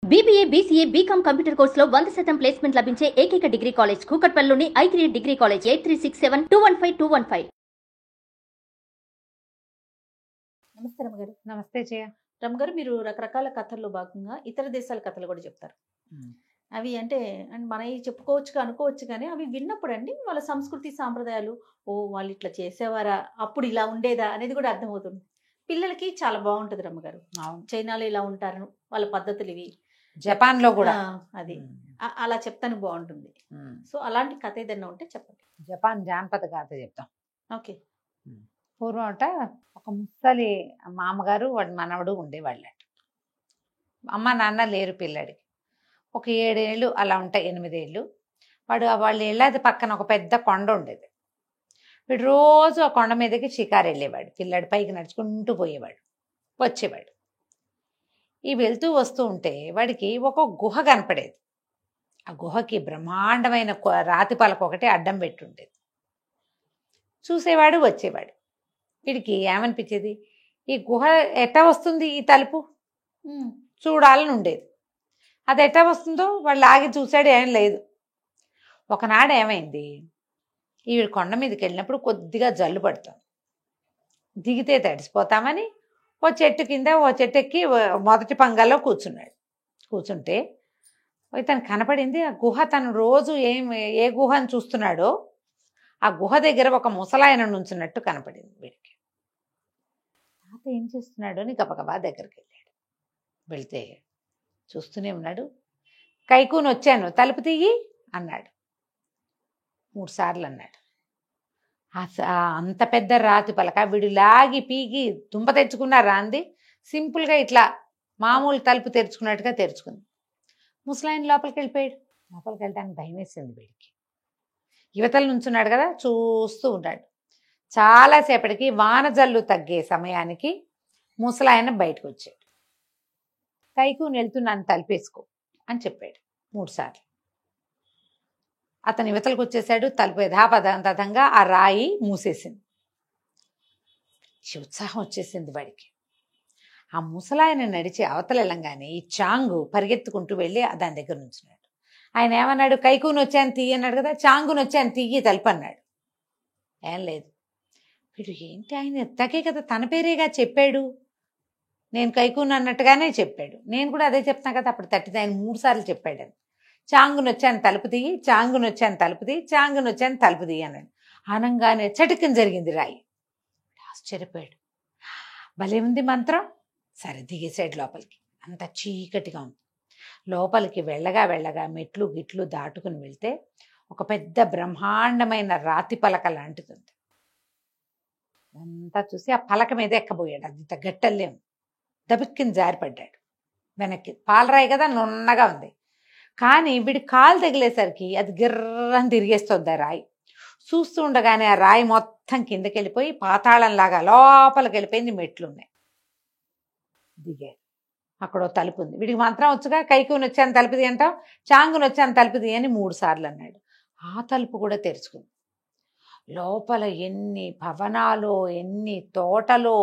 BBA, BCA, BCom computer కోర్సులో 100% placement లభించే ఏకైక డిగ్రీ కాలేజ్ కూకట్పల్లిలోని i3 డిగ్రీ కాలేజ్ 8367215215. నమస్తే రమగారు. నమస్తే జయ. రమగారు, మీరు రకరకాల కథల్లో భాగంగా ఇతర దేశాల కథలు కూడా చెప్తారు. అవి అంటే మనవి చెప్పుకోవచ్చు అనుకోవచ్చు, కానీ అవి విన్నప్పుడు అండి వాళ్ళ సంస్కృతి సాంప్రదాయాలు, ఓ వాళ్ళు ఇట్లా చేసేవారా, అప్పుడు ఇలా ఉండేదా అనేది కూడా అర్థమవుతుంది. పిల్లలకి చాలా బాగుంటుంది రమ్మగారు. చైనాలో ఇలా ఉంటారు, వాళ్ళ పద్ధతులు ఇవి, జపాన్ లో కూడా అది అలా చెప్తాను బాగుంటుంది. సో అలాంటి కథ ఏదైనా ఉంటే చెప్పండి. జపాన్ జానపద కథ చెప్తాం. ఓకే. పూర్వం అట ఒక ముసలి మామగారు వాడి మనవడు ఉండేవాళ్ళట. అమ్మ నాన్న లేరు పిల్లడికి. ఒక 7 ఏళ్ళు అలా ఉంటాయి, 8 ఏళ్ళు. వాళ్ళు వెళ్ళేది పక్కన ఒక పెద్ద కొండ ఉండేది. వీడు రోజు ఆ కొండ మీదకి షికారు వెళ్ళేవాడు. పిల్లాడి పైకి నడుచుకుంటూ పోయేవాడు, వచ్చేవాడు. ఈ వెళ్తూ వస్తూ ఉంటే వాడికి ఒక గుహ కనపడేది. ఆ గుహకి బ్రహ్మాండమైన రాతి పలక ఒకటి అడ్డం పెట్టి ఉండేది. చూసేవాడు, వచ్చేవాడు. వీడికి ఏమనిపించేది, ఈ గుహ ఎట్టా వస్తుంది, ఈ తలుపు చూడాలని ఉండేది. అది ఎట్టా వస్తుందో వాళ్ళు ఆగి చూశాడు, ఏం లేదు. ఒకనాడు ఏమైంది, ఈవిడ కొండ మీదకి వెళ్ళినప్పుడు కొద్దిగా జల్లు పడతాం, దిగితే తడిసిపోతామని ఓ చెట్టు కింద ఓ చెట్టు ఎక్కి మొదటి పంగాల్లో కూర్చుంటే తను కనపడింది ఆ గుహ. తను రోజు ఏ గుహను చూస్తున్నాడో ఆ గుహ దగ్గర ఒక ముసలాయన నుంచున్నట్టు కనపడింది వీడికి. తాత ఏం చేస్తున్నాడు అని గబగబా దగ్గరికి వెళ్ళాడు. వెళ్తే చూస్తూనే ఉన్నాడు. కైకూని వచ్చాను, తలుపు తీయి అన్నాడు. 3 సార్లు అన్నాడు. అంత పెద్ద రాతి పలక వీడు లాగి పీకి దుంప తెచ్చుకున్నారా అంది. సింపుల్గా ఇట్లా మామూలు తలుపు తెరుచుకున్నట్టుగా తెరుచుకుంది. ముసలాయన లోపలికి వెళ్ళిపోయాడు. లోపలికి వెళ్ళడానికి భయం వేసింది వీడికి. యువతల నుంచున్నాడు కదా, చూస్తూ ఉన్నాడు. చాలాసేపటికి వానజల్లు తగ్గే సమయానికి ముసలాయన బయటకు వచ్చాడు. కైకూని వెళ్తున్నాను, తలుపేసుకో అని చెప్పాడు 3 సార్లు. అతను యువతలకు వచ్చేసాడు. తలుపు యథాపదంగా ఆ రాయి మూసేసింది. ఉత్సాహం వచ్చేసింది వాడికి. ఆ ముసలాయన నడిచి అవతల వెళ్ళంగానే ఈ చాంగు పరిగెత్తుకుంటూ వెళ్ళి దాని దగ్గర నుంచున్నాడు. ఆయన ఏమన్నాడు, కైకూని వచ్చాను తీయి అన్నాడు కదా, చాంగుని వచ్చాను తీయి తలుపు అన్నాడు. ఏం లేదు. వీడు ఏంటి, ఆయన ఎత్తాకే కదా, తన పేరేగా చెప్పాడు, నేను కైకూని అన్నట్టుగానే చెప్పాడు, నేను కూడా అదే చెప్తాను కదా. అప్పుడు తట్టితే ఆయన 3 సార్లు చెప్పాడు. అని చాంగుని వచ్చాను తలుపు తీయి, చాంగుని వచ్చాను తలుపు తీయి, చాంగుని వచ్చాను తలుపు తీయి అన్నాడు. అనంగానే చటుకుని జరిగింది రాయి. ఆశ్చర్యపోయాడు. భలే ఉంది మంత్రం. సరే దిగేసాడు లోపలికి. అంత చీకటిగా ఉంది. లోపలికి వెళ్ళగా మెట్లు గిట్లు దాటుకుని వెళ్తే ఒక పెద్ద బ్రహ్మాండమైన రాతి పలక లాంటిది ఉంది. అంతా చూసి ఆ పలక మీద ఎక్కబోయాడు. అది గట్టల్లేము. దబిక్కిని జారిపడ్డాడు వెనక్కి. పాలరాయి కదా, నున్నగా ఉంది. కానీ వీడి కాలు తగిలేసరికి అది గిర్రని తిరిగేస్తుంది ఆ రాయి. చూస్తూ ఉండగానే ఆ రాయి మొత్తం కిందకి వెళ్ళిపోయి పాతాళంలాగా లోపలికి వెళ్ళిపోయింది. మెట్లు ఉన్నాయి. దిగాడు. అక్కడ తలుపు ఉంది. వీడికి మంత్రం వచ్చుగా, కైకూని వచ్చాను తలుపుది అంటాం, చాంగుని వచ్చాను తలుపుది అని 3 సార్లు అన్నాడు. ఆ తలుపు కూడా తెరుచుకుంది. లోపల ఎన్ని భవనాలు, ఎన్ని తోటలో,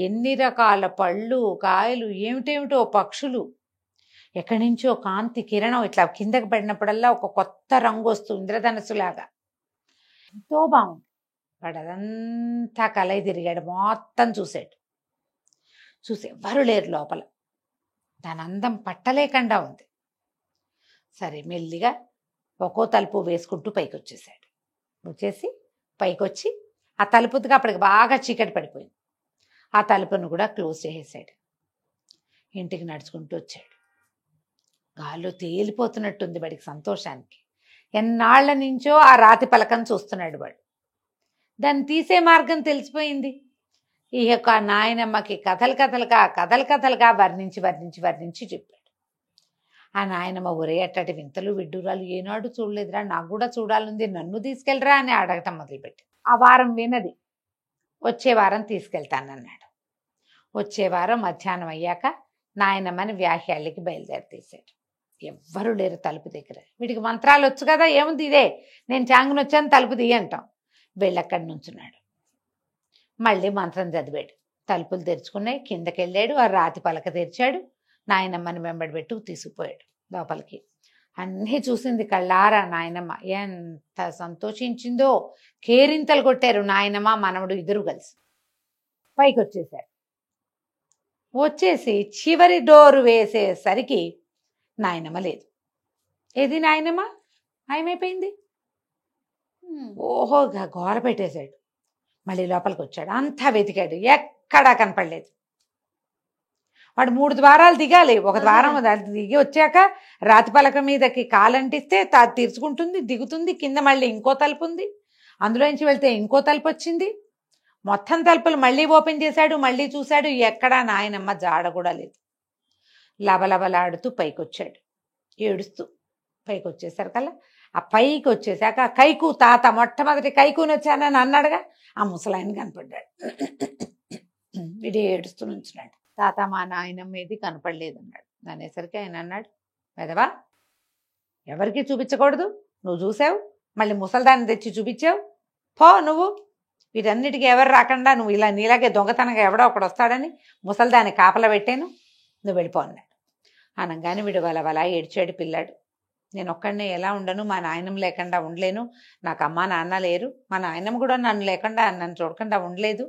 ఎన్ని రకాల పళ్ళు కాయలు, ఏమిటేమిటో పక్షులు. ఎక్కడి నుంచో కాంతి కిరణం ఇట్లా కిందకి పడినప్పుడల్లా ఒక కొత్త రంగు వస్తూ ఇంద్రధనస్సులాగా ఎంతో బాగుంది. వాడు అదంతా కలయి తిరిగాడు, మొత్తం చూశాడు. చూసి ఎవ్వరు లేరు లోపల. దాని అందం పట్టలేకుండా ఉంది. సరే మెల్లిగా ఒక్కో తలుపు వేసుకుంటూ పైకి వచ్చేసాడు. వచ్చేసి పైకొచ్చి ఆ తలుపుగా అప్పటికి బాగా చీకటి పడిపోయింది. ఆ తలుపును కూడా క్లోజ్ చేసేసాడు. ఇంటికి నడుచుకుంటూ వచ్చాడు. గాల్లో తేలిపోతున్నట్టుంది వాడికి సంతోషానికి. ఎన్నాళ్ల నుంచో ఆ రాతి పలకను చూస్తున్నాడు వాడు. దాన్ని తీసే మార్గం తెలిసిపోయింది. ఈ యొక్క నాయనమ్మకి కథలుగా వర్ణించి చెప్పాడు. ఆ నాయనమ్మ ఒరే అట్టటి వింతలు విడ్డూరాలు ఏనాడు చూడలేదురా, నాకు కూడా చూడాలంది, నన్ను తీసుకెళ్ళరా అని అడగటం మొదలుపెట్టి. ఆ వారం వినది. వచ్చే వారం తీసుకెళ్తానన్నాడు. వచ్చే వారం మధ్యాహ్నం అయ్యాక నాయనమ్మని వ్యాహ్యాళ్ళకి బయలుదేరితీశాడు. ఎవ్వరూ లేరు తలుపు దగ్గర. వీడికి మంత్రాలు వచ్చు కదా, ఏముంది ఇదే, నేను చాంగుని వచ్చాను తలుపు తీయి అంటాం. వెళ్ళక్కడి నుంచున్నాడు. మళ్ళీ మంత్రం చదివాడు. తలుపులు తెరుచుకున్నాయి. కిందకెళ్ళాడు. ఆ రాతి పలక తెరిచాడు. నాయనమ్మని వెంబడి పెట్టు తీసుకుపోయాడు లోపలికి. అన్నీ చూసింది కళ్ళారా నాయనమ్మ. ఎంత సంతోషించిందో. కేరింతలు కొట్టారు నాయనమ్మ మనవడు ఇద్దరు కలిసి. పైకి వచ్చేసారు. వచ్చేసి చివరి డోరు వేసేసరికి నాయనమ్మ లేదు. ఏది నాయనమ్మ మాయమైపోయింది. ఓహో గోర పెట్టేశాడు. మళ్ళీ లోపలికి వచ్చాడు. అంతా వెతికాడు, ఎక్కడా కనపడలేదు. వాడు 3 ద్వారాలు దిగాలి. ఒక ద్వారం దిగి వచ్చాక రాతి పలక మీదకి కాలంటిస్తే తీర్చుకుంటుంది, దిగుతుంది. కింద మళ్ళీ ఇంకో తలుపు ఉంది, అందులోంచి వెళ్తే ఇంకో తలుపు వచ్చింది. మొత్తం తలుపులు మళ్ళీ ఓపెన్ చేశాడు. మళ్ళీ చూశాడు, ఎక్కడా నాయనమ్మ జాడ కూడా లేదు. లబలబలాడుతూ పైకి వచ్చాడు, ఏడుస్తూ. పైకి వచ్చేసరికల్లా ఆ పైకి వచ్చేసాక కైకు తాత మొట్టమొదటి కైకుని వచ్చానని అన్నాడుగా, ఆ ముసలాయన కనపడ్డాడు. వీడు ఏడుస్తూ నుంచున్నాడు. తాత మా నాయనమ్మ ఏది కనపడలేదు అన్నాడు. అనేసరికి ఆయన అన్నాడు, వెదవా, ఎవరికి చూపించకూడదు, నువ్వు చూసావు, మళ్ళీ ముసలిదాన్ని తెచ్చి చూపించావు, పో నువ్వు. వీటన్నిటికీ ఎవరు రాకుండా నువ్వు ఇలా నీలాగే దొంగతనంగా ఎవడో ఒకడు వస్తాడని ముసలిదాన్ని కాపలా పెట్టాను, నువ్వు వెళ్ళిపో అన్నాడు. అనగానే వీడు వలవలా ఏడ్చాడు పిల్లాడు. నేను ఒక్కడినే ఎలా ఉండను, మా నాయనమ్మ లేకుండా ఉండలేను, నాకు అమ్మా నాన్న లేరు, మా నాయనమ్మ కూడా నన్ను లేకుండా నన్ను చూడకుండా ఉండలేదు.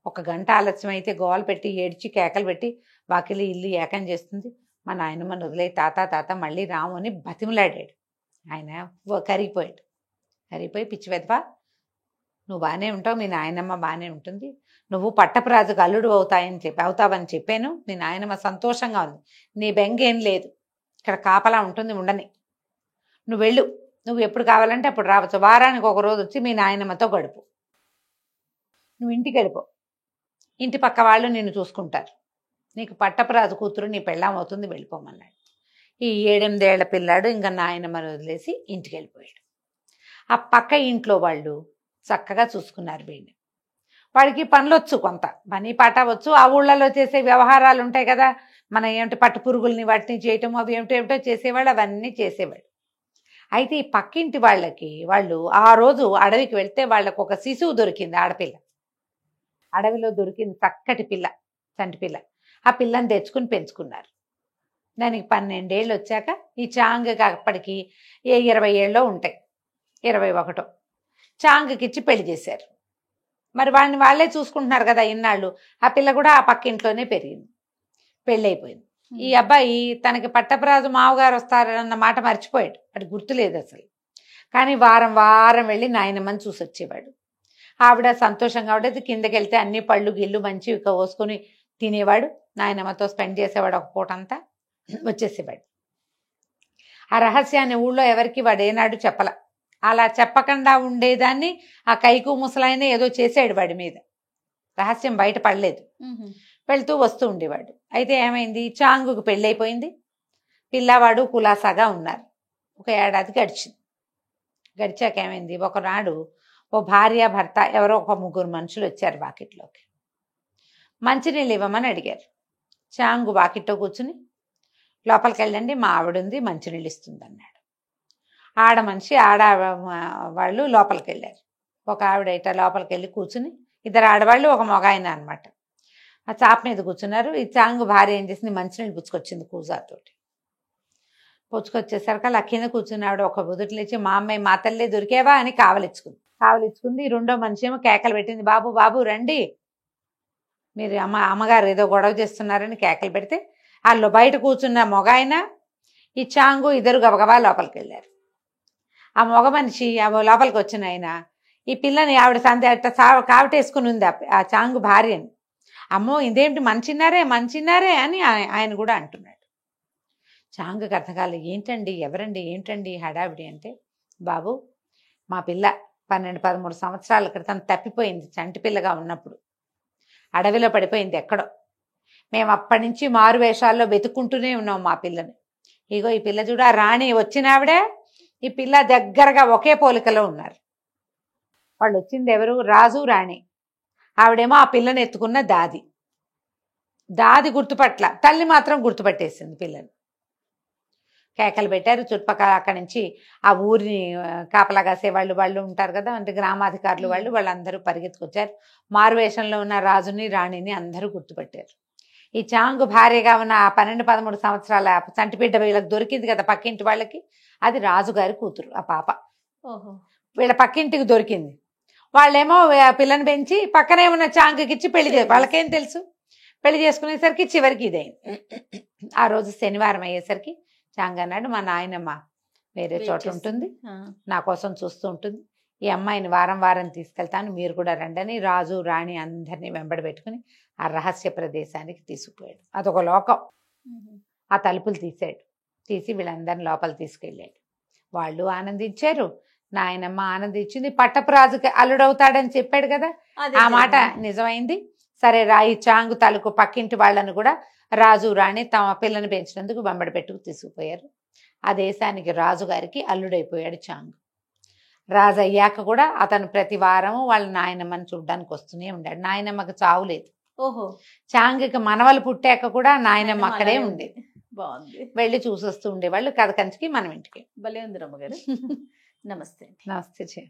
1 గంట ఆలస్యం అయితే గోలు పెట్టి ఏడ్చి కేకలు పెట్టి వాకిలి ఇల్లు ఏకం చేస్తుంది, మా నాయనమ్మని వదిలే తాత తాత మళ్ళీ రాము అని బతిమలాడాడు. ఆయన కరిగిపోయాడు. కరిగిపోయి పిచ్చి వెదవా, నువ్వు బాగానే ఉంటావు, మీ నాయనమ్మ బాగానే ఉంటుంది, నువ్వు పట్టపురాజుకు అల్లుడు అవుతావని చెప్పాను, మీ నాయనమ్మ సంతోషంగా ఉంది, నీ బెంగేం లేదు, ఇక్కడ కాపలా ఉంటుంది, ఉండని, నువ్వు వెళ్ళు, నువ్వు ఎప్పుడు కావాలంటే అప్పుడు రావచ్చు, వారానికి 1 రోజు వచ్చి మీ నాయనమ్మతో గడుపు, నువ్వు ఇంటికి వెళ్ళిపో, ఇంటి పక్క వాళ్ళు నిన్ను చూసుకుంటారు, నీకు పట్టపురాజు కూతురు నీ పెళ్ళాం అవుతుంది, వెళ్ళిపోమన్నాడు. ఈ 7-8 ఏళ్ల పిల్లాడు ఇంకా నాయనమ్మని వదిలేసి ఇంటికి వెళ్ళిపోయాడు. ఆ పక్క ఇంట్లో వాళ్ళు చక్కగా చూసుకున్నారు వీడిని. వాడికి పనులొచ్చు, కొంత పని పాట వచ్చు, ఆ ఊళ్ళలో చేసే వ్యవహారాలు ఉంటాయి కదా, మన ఏమిటి పట్టు పురుగుల్ని వాటిని చేయటం అవి ఏమిటో చేసేవాళ్ళు, అవన్నీ చేసేవాడు. అయితే ఈ పక్కింటి వాళ్ళు ఆ రోజు అడవికి వెళ్తే వాళ్ళకు ఒక శిశువు దొరికింది, ఆడపిల్ల. అడవిలో దొరికింది చక్కటి పిల్ల, చంటి పిల్ల. ఆ పిల్లని తెచ్చుకుని పెంచుకున్నారు. దానికి 12 ఏళ్ళు వచ్చాక ఈ చాంగ్కి అప్పటికి 20 ఏళ్ళో ఉంటాయి, 21. చాంగ్కిచ్చి పెళ్లి చేశారు. మరి వాడిని వాళ్ళే చూసుకుంటున్నారు కదా ఇన్నాళ్ళు. ఆ పిల్ల కూడా ఆ పక్కింట్లోనే పెరిగింది, పెళ్ళైపోయింది. ఈ అబ్బాయి తనకి పట్టపురాజు మావగారు వస్తారన్న మాట మర్చిపోయాడు, అది గుర్తులేదు అసలు. కానీ వారం వారం వెళ్ళి నాయనమ్మని చూసి వచ్చేవాడు. ఆవిడ సంతోషంగా ఉండేది. కిందకి వెళ్తే అన్ని పళ్ళు గిళ్ళు మంచి కోసుకొని తినేవాడు, నాయనమ్మతో స్పెండ్ చేసేవాడు, ఒక పూటంతా వచ్చేసేవాడు. ఆ రహస్యాన్ని ఊళ్ళో ఎవరికి వాడు ఏనాడు చెప్పల. అలా చెప్పకుండా ఉండేదాన్ని ఆ కైకు ముసలాయన ఏదో చేసాడు వాడి మీద, రహస్యం బయట పడలేదు. వెళ్తూ వస్తూ ఉండేవాడు. అయితే ఏమైంది, చాంగుకు పెళ్ళైపోయింది, పిల్లవాడు కులాసాగా ఉన్నారు. 1 ఏడాది గడిచింది. గడిచాక ఏమైంది, ఒకనాడు ఓ భార్య భర్త ఎవరో ఒక 3 మనుషులు వచ్చారు వాకిట్లోకి. మంచినీళ్ళు ఇవ్వమని అడిగారు. చాంగు వాకిట్లో కూర్చుని, లోపలికి వెళ్ళండి మా ఆవిడుంది మంచినీళ్ళు ఇస్తుంది అన్నాడు. వాళ్ళు లోపలికి వెళ్ళారు. ఒక ఆవిడ ఇట లోపలికి వెళ్ళి కూర్చుని, 2 ఆడవాళ్ళు ఒక మగాయన అనమాట, ఆ చాప మీద కూర్చున్నారు. ఈ చాంగు భార్య ఏం చేసింది, మంచినీళ్ళు పుచ్చుకొచ్చింది కూజాతోటి. పుచ్చుకొచ్చేసరికి అలా కింద కూర్చుని ఆవిడ ఒక బుదుటి లేచి, మా అమ్మాయి మా తల్లే దొరికేవా అని కావలిచ్చుకుంది. 2వ మనిషి ఏమో కేకలు పెట్టింది, బాబు బాబు రండి, మీరు అమ్మగారు ఏదో గొడవ చేస్తున్నారని కేకలు పెడితే వాళ్ళు బయట కూర్చున్న మొగాయన ఈ చాంగు ఇద్దరు గబగబా లోపలికి వెళ్ళారు. ఆ మగ మనిషి లోపలికి వచ్చిన ఆయన ఈ పిల్లని ఆవిడ కావటేసుకుని ఉంది ఆ చాంగు భార్యని. అమ్మో ఇదేమిటి మంచిన్నారే అని ఆయన కూడా అంటున్నాడు. చాంగుకి అర్థం కాలేదు, ఏంటండి ఎవరండి ఏంటండి హడావిడి అంటే, బాబు మా పిల్ల 12-13 సంవత్సరాల క్రితం తప్పిపోయింది, చంటి పిల్లగా ఉన్నప్పుడు అడవిలో పడిపోయింది ఎక్కడో. మేము అప్పటి నుంచి మారు వేషాల్లో వెతుక్కుంటూనే ఉన్నాం మా పిల్లని. ఇగో ఈ పిల్ల చూడ, రాణి వచ్చినావిడే ఈ పిల్ల దగ్గరగా ఒకే పోలికలో ఉన్నారు. వాళ్ళు వచ్చింది ఎవరు, రాజు రాణి. ఆవిడేమో ఆ పిల్లని ఎత్తుకున్న దాది గుర్తుపట్ల, తల్లి మాత్రం గుర్తుపట్టేసింది పిల్లని. కేకలు పెట్టారు చుట్టుపక్కల. అక్కడి నుంచి ఆ ఊరిని కాపలా కాసే వాళ్ళు ఉంటారు కదా, అంటే గ్రామాధికారులు వాళ్ళందరూ పరిగెత్తుకొచ్చారు. మారువేషంలో ఉన్న రాజుని రాణిని అందరూ గుర్తుపట్టారు. ఈ చాంగు భార్యగా ఉన్న ఆ 12-13 సంవత్సరాల చంటిబిడ్డ వీళ్ళకి దొరికింది కదా పక్కింటి వాళ్ళకి, అది రాజుగారి కూతురు ఆ పాప. ఓహో. వీళ్ళ పక్కింటికి దొరికింది. వాళ్ళేమో ఆ పిల్లని పెంచి పక్కనే ఉన్న చాంగుకి ఇచ్చి పెళ్లి చేసి, వాళ్ళకేం తెలుసు, పెళ్లి చేసుకునేసరికి చివరికి ఇదైంది. ఆ రోజు శనివారం అయ్యేసరికి చాంగ్ అన్నాడు, మా నాయనమ్మ వేరే Wait చోట చేస్తుంది. ఉంటుంది, ఆ. నా కోసం చూస్తూ ఉంటుంది, ఈ అమ్మాయిని వారం వారం తీసుకెళ్తాను, మీరు కూడా రండని రాజు రాణి అందరినీ వెంబడి పెట్టుకుని ఆ రహస్య ప్రదేశానికి తీసుకుపోయాడు. అదొక లోకం. మ్మ్. ఆ తలుపులు తీసాడు, తీసి వీళ్ళందరిని లోపల తీసుకెళ్ళాడు. వాళ్ళు ఆనందించారు, నాయనమ్మ ఆనందించింది. పట్టపు రాజుకి అల్లుడవుతాడని చెప్పాడు కదా, అదే ఆ మాట జరిగింది. నిజమైంది. సరే రాయి చాంగు తాలూకు పక్కింటి వాళ్ళను కూడా రాజు రాణి తమ పిల్లని పెంచినందుకు వెంబడి పెట్టుకు తీసుకుపోయారు. ఆ దేశానికి రాజుగారికి అల్లుడైపోయాడు చాంగు. రాజు అయ్యాక కూడా అతను ప్రతి వారము వాళ్ళ నాయనమ్మని చూడ్డానికి వస్తూనే ఉన్నాడు. నాయనమ్మకి చావు లేదు. ఓహో. చాంగుకి మనవలు పుట్టాక కూడా నాయనమ్మ నాయనమ్మ అక్కడే అలాగే ఉండేది. బాగుంది. వెళ్ళి చూసొస్తూ ఉండేవాళ్ళు. కథ కంచికి మనం ఇంటికి. భలే ఉంది రమ్మగారు. నమస్తే. నమస్తే.